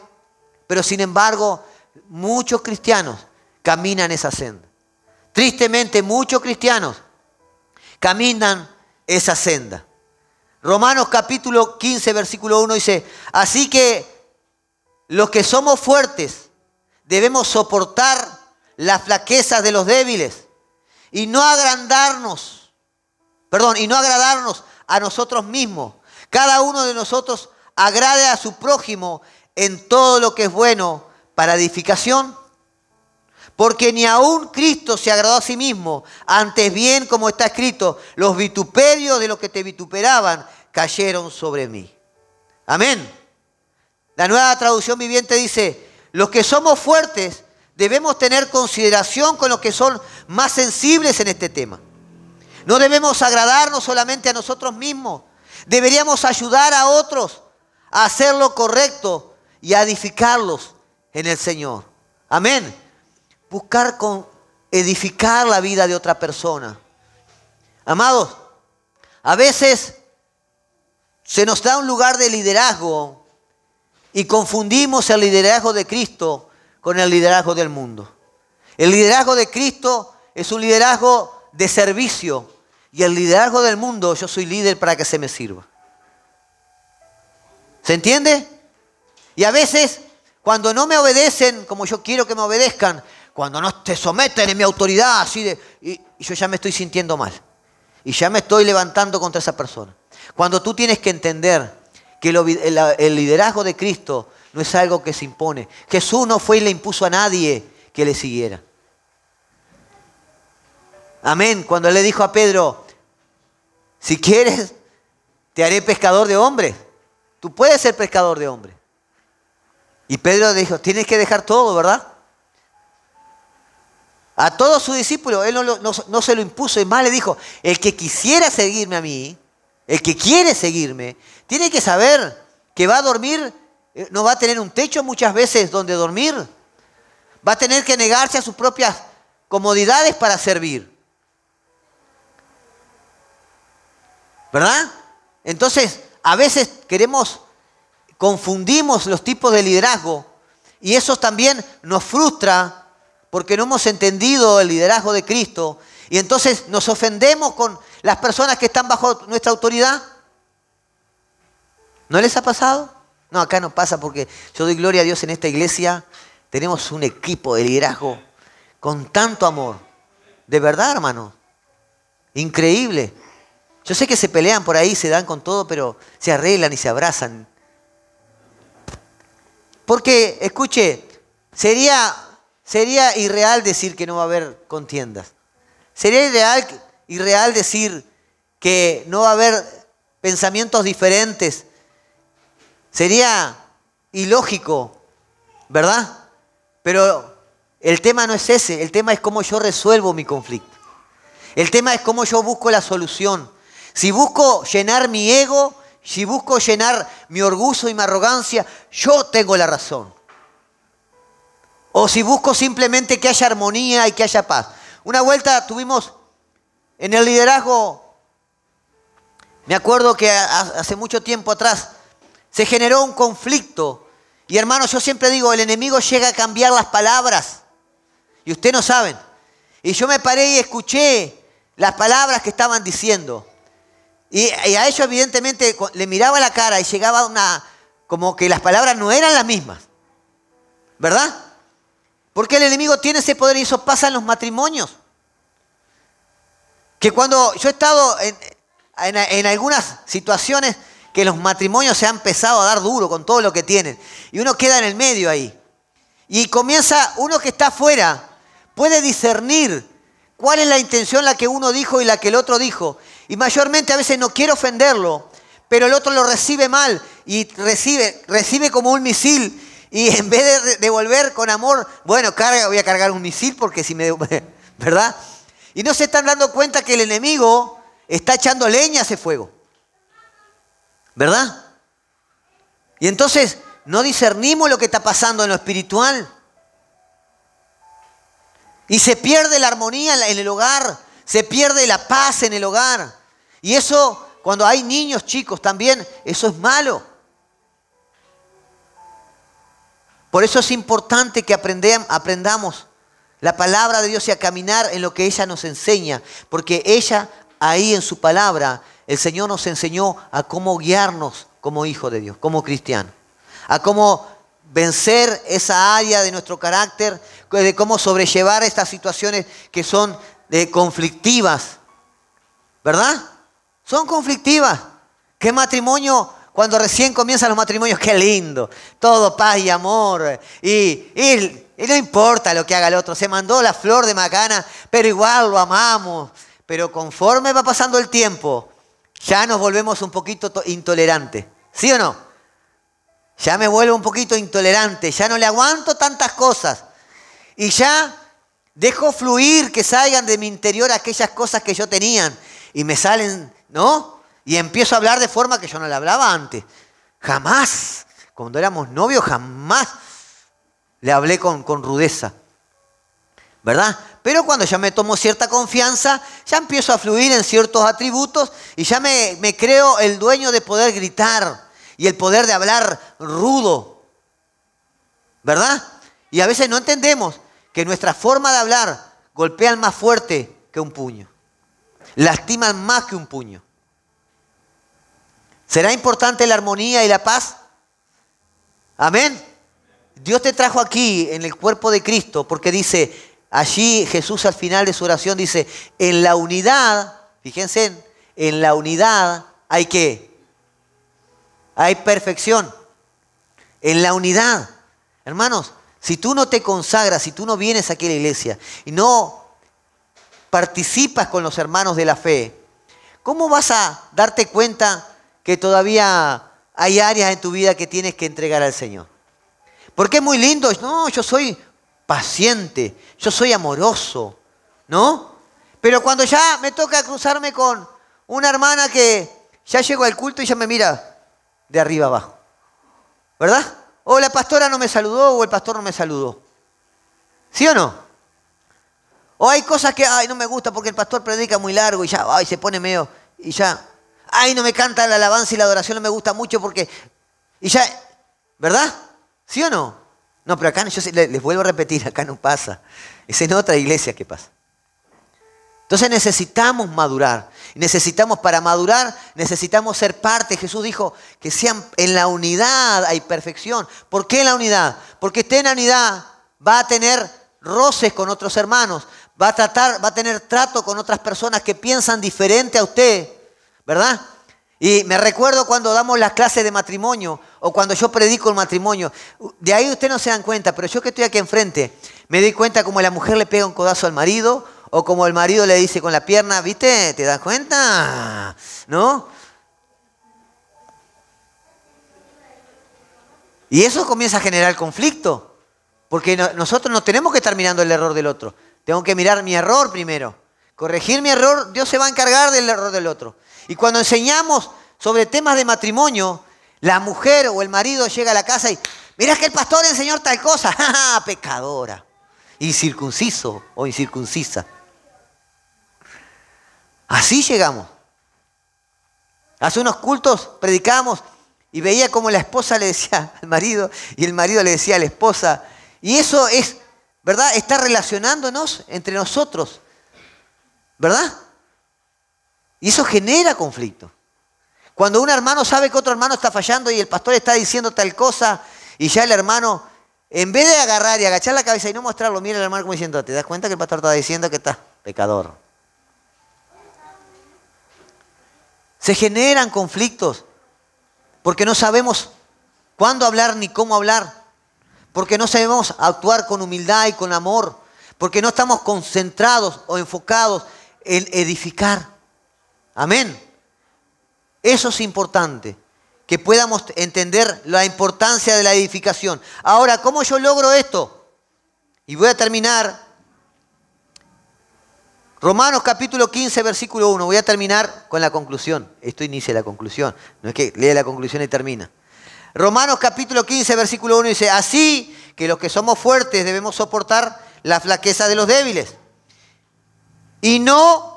Pero sin embargo, muchos cristianos caminan esa senda. Tristemente, muchos cristianos caminan esa senda. Romanos capítulo 15, versículo 1 dice, así que los que somos fuertes debemos soportar las flaquezas de los débiles y no agradarnos a nosotros mismos. Cada uno de nosotros agrade a su prójimo en todo lo que es bueno para edificación. Porque ni aun Cristo se agradó a sí mismo. Antes bien, como está escrito, los vituperios de los que te vituperaban cayeron sobre mí. Amén. La Nueva Traducción Viviente dice, los que somos fuertes debemos tener consideración con los que son más sensibles en este tema. No debemos agradarnos solamente a nosotros mismos. Deberíamos ayudar a otros a hacer lo correcto y a edificarlos en el Señor. Amén. Buscar edificar la vida de otra persona. Amados, a veces se nos da un lugar de liderazgo y confundimos el liderazgo de Cristo con el liderazgo del mundo. El liderazgo de Cristo es un liderazgo de servicio y el liderazgo del mundo, yo soy líder para que se me sirva. ¿Se entiende? Y a veces, cuando no me obedecen como yo quiero que me obedezcan, cuando no te someten en mi autoridad, y yo ya me estoy sintiendo mal. Y ya me estoy levantando contra esa persona. Cuando tú tienes que entender que el liderazgo de Cristo no es algo que se impone. Jesús no fue y le impuso a nadie que le siguiera. Amén. Cuando le dijo a Pedro, si quieres, te haré pescador de hombres. Tú puedes ser pescador de hombres. Y Pedro dijo, tienes que dejar todo, ¿verdad? A todos sus discípulos, él no se lo impuso. Y más le dijo, el que quisiera seguirme a mí, el que quiere seguirme, tiene que saber que va a dormir, no va a tener un techo muchas veces donde dormir. Va a tener que negarse a sus propias comodidades para servir. ¿Verdad? Entonces, a veces confundimos los tipos de liderazgo y eso también nos frustra porque no hemos entendido el liderazgo de Cristo y entonces nos ofendemos con las personas que están bajo nuestra autoridad. ¿No les ha pasado? No, acá no pasa porque yo doy gloria a Dios en esta iglesia. Tenemos un equipo de liderazgo con tanto amor. De verdad, hermano. Increíble. Yo sé que se pelean por ahí, se dan con todo, pero se arreglan y se abrazan. Porque, escuche, sería irreal decir que no va a haber contiendas. Sería irreal decir que no va a haber pensamientos diferentes. Sería ilógico, ¿verdad? Pero el tema no es ese. El tema es cómo yo resuelvo mi conflicto. El tema es cómo yo busco la solución. Si busco llenar mi ego, si busco llenar mi orgullo y mi arrogancia, yo tengo la razón. O si busco simplemente que haya armonía y que haya paz. Una vuelta tuvimos en el liderazgo, me acuerdo que hace mucho tiempo atrás se generó un conflicto. Y hermanos, yo siempre digo, el enemigo llega a cambiar las palabras. Y ustedes no saben. Y yo me paré y escuché las palabras que estaban diciendo. Y a ellos evidentemente le miraba la cara y llegaba como que las palabras no eran las mismas. ¿Verdad? Porque el enemigo tiene ese poder y eso pasa en los matrimonios. Que cuando yo he estado en algunas situaciones que los matrimonios se han empezado a dar duro con todo lo que tienen. Y uno queda en el medio ahí. Y comienza, uno que está afuera, puede discernir cuál es la intención la que uno dijo y la que el otro dijo. Y mayormente a veces no quiere ofenderlo, pero el otro lo recibe mal y recibe como un misil. Y en vez de devolver con amor, bueno, voy a cargar un misil porque si me... ¿Verdad? Y no se están dando cuenta que el enemigo está echando leña a ese fuego. ¿Verdad? Y entonces no discernimos lo que está pasando en lo espiritual. Y se pierde la armonía en el hogar, se pierde la paz en el hogar. Y eso, cuando hay niños chicos también, eso es malo. Por eso es importante que aprendamos la palabra de Dios y a caminar en lo que ella nos enseña. Porque ella, ahí en su palabra, el Señor nos enseñó a cómo guiarnos como hijos de Dios, como cristianos. A cómo vencer esa área de nuestro carácter, de cómo sobrellevar estas situaciones que son conflictivas. ¿Verdad? Son conflictivas. ¿Qué matrimonio? Cuando recién comienzan los matrimonios, qué lindo. Todo paz y amor. Y no importa lo que haga el otro. Se mandó la flor de macana, pero igual lo amamos. Pero conforme va pasando el tiempo, ya nos volvemos un poquito intolerantes. ¿Sí o no? Ya me vuelvo un poquito intolerante. Ya no le aguanto tantas cosas. Y ya dejo fluir que salgan de mi interior aquellas cosas que yo tenía. Y me salen, ¿no? Y empiezo a hablar de forma que yo no le hablaba antes. Jamás, cuando éramos novios, jamás le hablé con rudeza. ¿Verdad? Pero cuando ya me tomo cierta confianza, ya empiezo a fluir en ciertos atributos y ya me creo el dueño de poder gritar y el poder de hablar rudo. ¿Verdad? Y a veces no entendemos que nuestra forma de hablar golpean más fuerte que un puño. Lastiman más que un puño. ¿Será importante la armonía y la paz? Amén. Dios te trajo aquí en el cuerpo de Cristo porque dice, allí Jesús al final de su oración dice, en la unidad, fíjense, en la unidad hay ¿qué? Hay perfección. En la unidad. Hermanos, si tú no te consagras, si tú no vienes aquí a la iglesia y no participas con los hermanos de la fe, ¿cómo vas a darte cuenta que todavía hay áreas en tu vida que tienes que entregar al Señor? Porque es muy lindo. No, yo soy paciente, yo soy amoroso, ¿no? Pero cuando ya me toca cruzarme con una hermana que ya llegó al culto y ya me mira de arriba abajo, ¿verdad? O la pastora no me saludó o el pastor no me saludó. ¿Sí o no? O hay cosas que, no me gusta porque el pastor predica muy largo y ya, se pone medio, y ya, no me canta la alabanza y la adoración, no me gusta mucho porque, y ya, ¿verdad? ¿Sí o no? No, pero acá, les vuelvo a repetir, acá no pasa. Es en otra iglesia que pasa. Entonces necesitamos madurar. Para madurar necesitamos ser parte. Jesús dijo que sean en la unidad hay perfección. ¿Por qué en la unidad? Porque esté en la unidad, va a tener roces con otros hermanos, va a tener trato con otras personas que piensan diferente a usted, ¿verdad? Y me recuerdo cuando damos las clases de matrimonio o cuando yo predico el matrimonio. De ahí ustedes no se dan cuenta, pero yo que estoy aquí enfrente, me doy cuenta como la mujer le pega un codazo al marido o como el marido le dice con la pierna, ¿viste? ¿Te das cuenta? ¿No? Y eso comienza a generar conflicto. Porque nosotros no tenemos que estar mirando el error del otro. Tengo que mirar mi error primero. Corregir mi error, Dios se va a encargar del error del otro. Y cuando enseñamos sobre temas de matrimonio, la mujer o el marido llega a la casa y, mirá que el pastor enseñó tal cosa. ¡Ja, pecadora! Incircunciso o incircuncisa. Así llegamos. Hace unos cultos predicamos y veía como la esposa le decía al marido y el marido le decía a la esposa. Y eso es, ¿verdad? Está relacionándonos entre nosotros, ¿verdad? Y eso genera conflicto. Cuando un hermano sabe que otro hermano está fallando y el pastor está diciendo tal cosa y ya el hermano, en vez de agarrar y agachar la cabeza y no mostrarlo, mira al hermano como diciendo, ¿te das cuenta que el pastor está diciendo que estás pecador? Se generan conflictos porque no sabemos cuándo hablar ni cómo hablar, porque no sabemos actuar con humildad y con amor, porque no estamos concentrados o enfocados en edificar. Amén. Eso es importante, que podamos entender la importancia de la edificación. Ahora, ¿cómo yo logro esto? Y voy a terminar. Romanos capítulo 15, versículo 1. Voy a terminar con la conclusión. Esto inicia la conclusión. No es que lee la conclusión y termina. Romanos capítulo 15, versículo 1 dice, así que los que somos fuertes debemos soportar la flaqueza de los débiles. Y no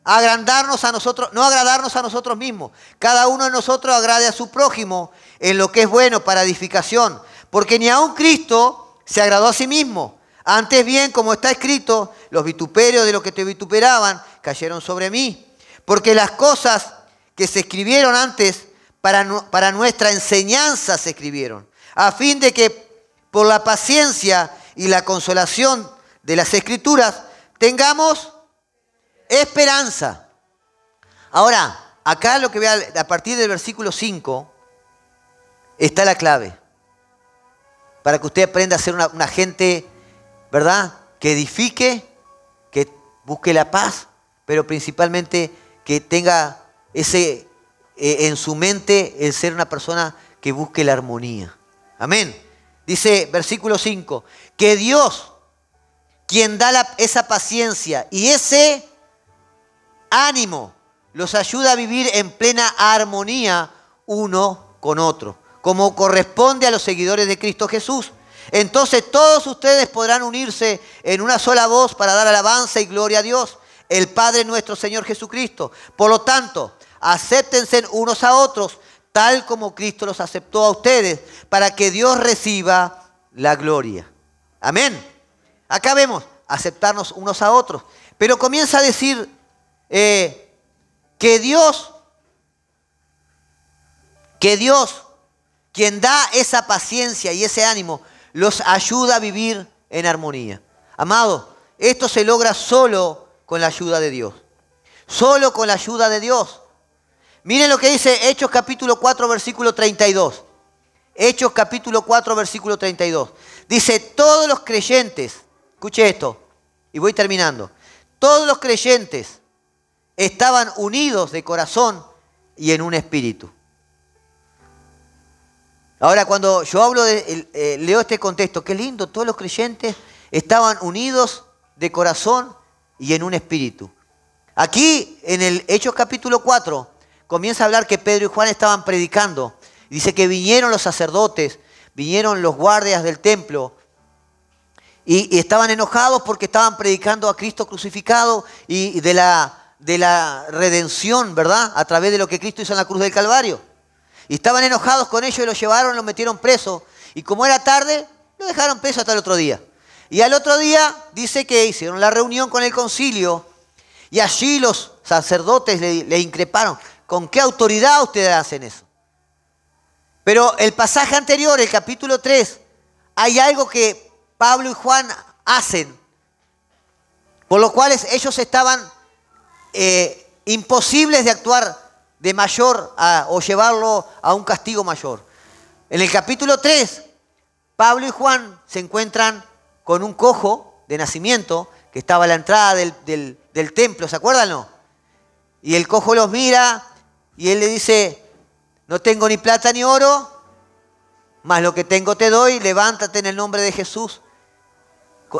agradarnos a nosotros mismos. Cada uno de nosotros agrade a su prójimo en lo que es bueno para edificación. Porque ni aun Cristo se agradó a sí mismo. Antes bien, como está escrito, los vituperios de los que te vituperaban cayeron sobre mí. Porque las cosas que se escribieron antes para nuestra enseñanza se escribieron, a fin de que por la paciencia y la consolación de las Escrituras tengamos esperanza. Ahora, acá lo que voy a partir del versículo 5 está la clave. Para que usted aprenda a ser una gente, ¿verdad?, que edifique, que busque la paz, pero principalmente que tenga ese en su mente el ser una persona que busque la armonía. Amén. Dice versículo 5, que Dios, quien da esa paciencia y ese ánimo, los ayuda a vivir en plena armonía uno con otro, como corresponde a los seguidores de Cristo Jesús. Entonces todos ustedes podrán unirse en una sola voz para dar alabanza y gloria a Dios, el Padre nuestro Señor Jesucristo. Por lo tanto, acéptense unos a otros, tal como Cristo los aceptó a ustedes, para que Dios reciba la gloria. Amén. Acá vemos aceptarnos unos a otros. Pero comienza a decir que Dios, quien da esa paciencia y ese ánimo, los ayuda a vivir en armonía. Amado, esto se logra solo con la ayuda de Dios. Solo con la ayuda de Dios. Miren lo que dice Hechos capítulo 4, versículo 32. Hechos capítulo 4, versículo 32. Dice, todos los creyentes, escuche esto, y voy terminando. Todos los creyentes estaban unidos de corazón y en un espíritu. Ahora, cuando yo hablo leo este contexto, qué lindo, todos los creyentes estaban unidos de corazón y en un espíritu. Aquí, en el Hechos capítulo 4, comienza a hablar que Pedro y Juan estaban predicando. Dice que vinieron los sacerdotes, vinieron los guardias del templo y estaban enojados porque estaban predicando a Cristo crucificado y de la redención, ¿verdad?, a través de lo que Cristo hizo en la cruz del Calvario. Y estaban enojados con ellos y los llevaron, los metieron preso. Y como era tarde, lo dejaron preso hasta el otro día. Y al otro día dice que hicieron la reunión con el concilio y allí los sacerdotes le increparon. ¿Con qué autoridad ustedes hacen eso? Pero el pasaje anterior, el capítulo 3, hay algo que Pablo y Juan hacen, por lo cual ellos estaban imposibles de actuar de mayor o llevarlo a un castigo mayor. En el capítulo 3, Pablo y Juan se encuentran con un cojo de nacimiento que estaba a la entrada del templo, ¿se acuerdan, no? Y el cojo los mira y él le dice, no tengo ni plata ni oro, mas lo que tengo te doy, levántate en el nombre de Jesús,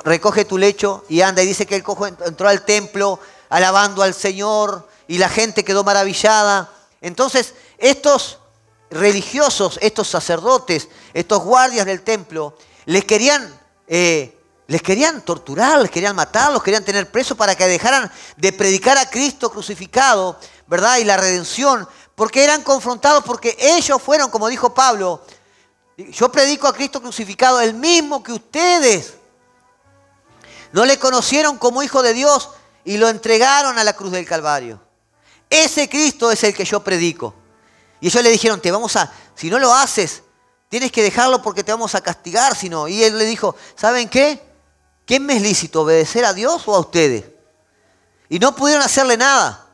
recoge tu lecho y anda. Y dice que el cojo entró al templo alabando al Señor y la gente quedó maravillada. Entonces, estos religiosos, estos sacerdotes, estos guardias del templo, les querían torturar, les querían matar, los querían tener presos para que dejaran de predicar a Cristo crucificado, ¿verdad?, y la redención, porque eran confrontados, porque ellos fueron, como dijo Pablo, yo predico a Cristo crucificado, el mismo que ustedes no le conocieron como Hijo de Dios y lo entregaron a la cruz del Calvario. Ese Cristo es el que yo predico. Y ellos le dijeron, si no lo haces, tienes que dejarlo porque te vamos a castigar, si no. Y él le dijo, ¿saben qué? ¿Qué me es lícito, obedecer a Dios o a ustedes? Y no pudieron hacerle nada.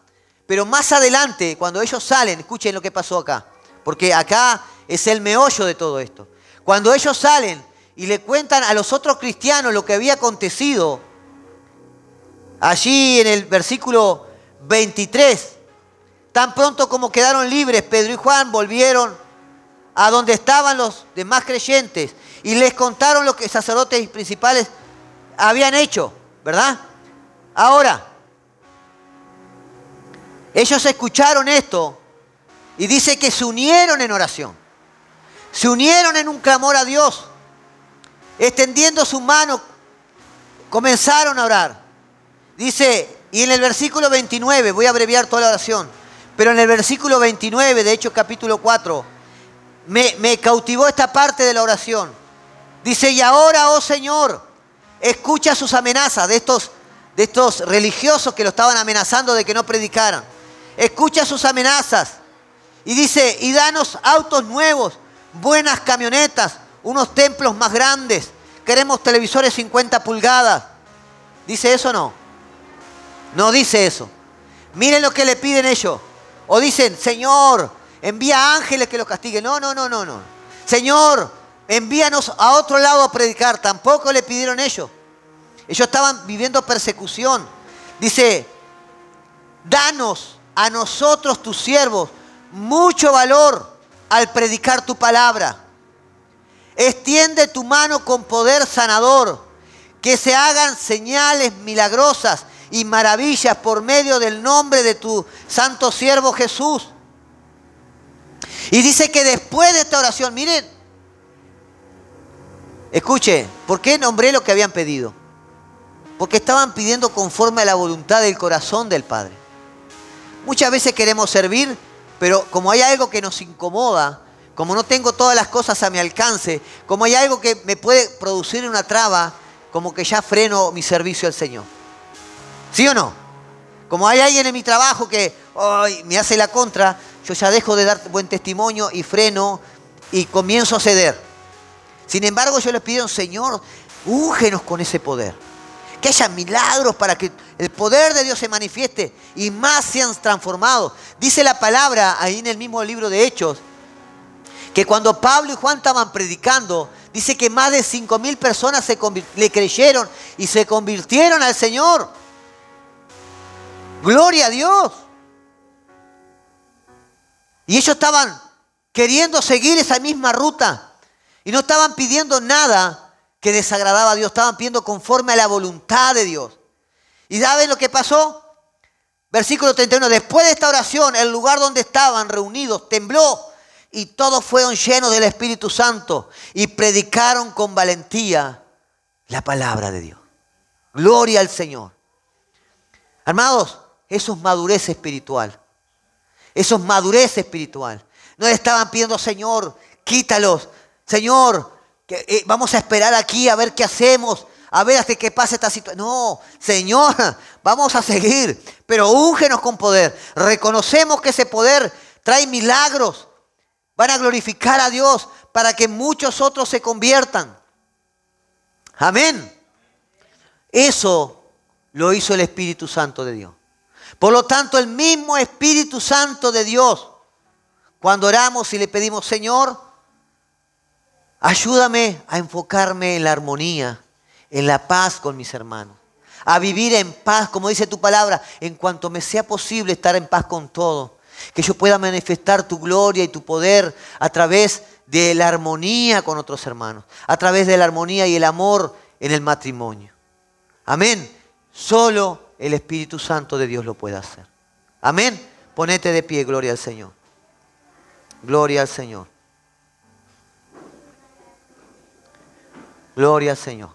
Pero más adelante, cuando ellos salen, escuchen lo que pasó acá, porque acá es el meollo de todo esto. Cuando ellos salen y le cuentan a los otros cristianos lo que había acontecido, allí en el versículo 23, tan pronto como quedaron libres, Pedro y Juan volvieron a donde estaban los demás creyentes y les contaron lo que sacerdotes principales habían hecho, ¿verdad? Ahora, ellos escucharon esto y dice que se unieron en oración. Se unieron en un clamor a Dios. Extendiendo su mano, comenzaron a orar. Dice, y en el versículo 29, voy a abreviar toda la oración, pero en el versículo 29 de Hechos capítulo 4, me cautivó esta parte de la oración. Dice, y ahora, oh Señor, escucha sus amenazas de estos religiosos que lo estaban amenazando de que no predicaran. Escucha sus amenazas. Y dice, y danos autos nuevos, buenas camionetas, unos templos más grandes. Queremos televisores 50 pulgadas. ¿Dice eso o no? No dice eso. Miren lo que le piden ellos. O dicen, Señor, envía ángeles que los castiguen. No. Señor, envíanos a otro lado a predicar. Tampoco le pidieron ellos. Ellos estaban viviendo persecución. Dice, danos a nosotros, tus siervos, mucho valor al predicar tu palabra. Extiende tu mano con poder sanador. Que se hagan señales milagrosas y maravillas por medio del nombre de tu santo siervo Jesús. Y dice que después de esta oración, miren, escuche, ¿por qué nombré lo que habían pedido? Porque estaban pidiendo conforme a la voluntad del corazón del Padre. Muchas veces queremos servir, pero como hay algo que nos incomoda, como no tengo todas las cosas a mi alcance, como hay algo que me puede producir una traba, como que ya freno mi servicio al Señor. ¿Sí o no? Como hay alguien en mi trabajo que me hace la contra, yo ya dejo de dar buen testimonio y freno y comienzo a ceder. Sin embargo, yo les pido, Señor, úngenos con ese poder. Que haya milagros para que el poder de Dios se manifieste y más sean transformados. Dice la palabra ahí en el mismo libro de Hechos, que cuando Pablo y Juan estaban predicando, dice que más de 5.000 personas le creyeron y se convirtieron al Señor. Gloria a Dios. Y ellos estaban queriendo seguir esa misma ruta y no estaban pidiendo nada que desagradaba a Dios, estaban pidiendo conforme a la voluntad de Dios. ¿Y saben lo que pasó? Versículo 31, después de esta oración, el lugar donde estaban reunidos tembló y todos fueron llenos del Espíritu Santo y predicaron con valentía la palabra de Dios. Gloria al Señor. Amados, eso es madurez espiritual. Eso es madurez espiritual. No le estaban pidiendo, Señor, quítalos. Señor, vamos a esperar aquí a ver qué hacemos, a ver hasta que pase esta situación. No, Señor, vamos a seguir, pero úngenos con poder. Reconocemos que ese poder trae milagros. Van a glorificar a Dios para que muchos otros se conviertan. Amén. Eso lo hizo el Espíritu Santo de Dios. Por lo tanto, el mismo Espíritu Santo de Dios, cuando oramos y le pedimos, Señor, ayúdame a enfocarme en la armonía, en la paz con mis hermanos, a vivir en paz, como dice tu palabra, en cuanto me sea posible estar en paz con todo, que yo pueda manifestar tu gloria y tu poder a través de la armonía con otros hermanos, a través de la armonía y el amor en el matrimonio. Amén. Solo el Espíritu Santo de Dios lo puede hacer. Amén. Ponete de pie, gloria al Señor. Gloria al Señor. Gloria al Señor.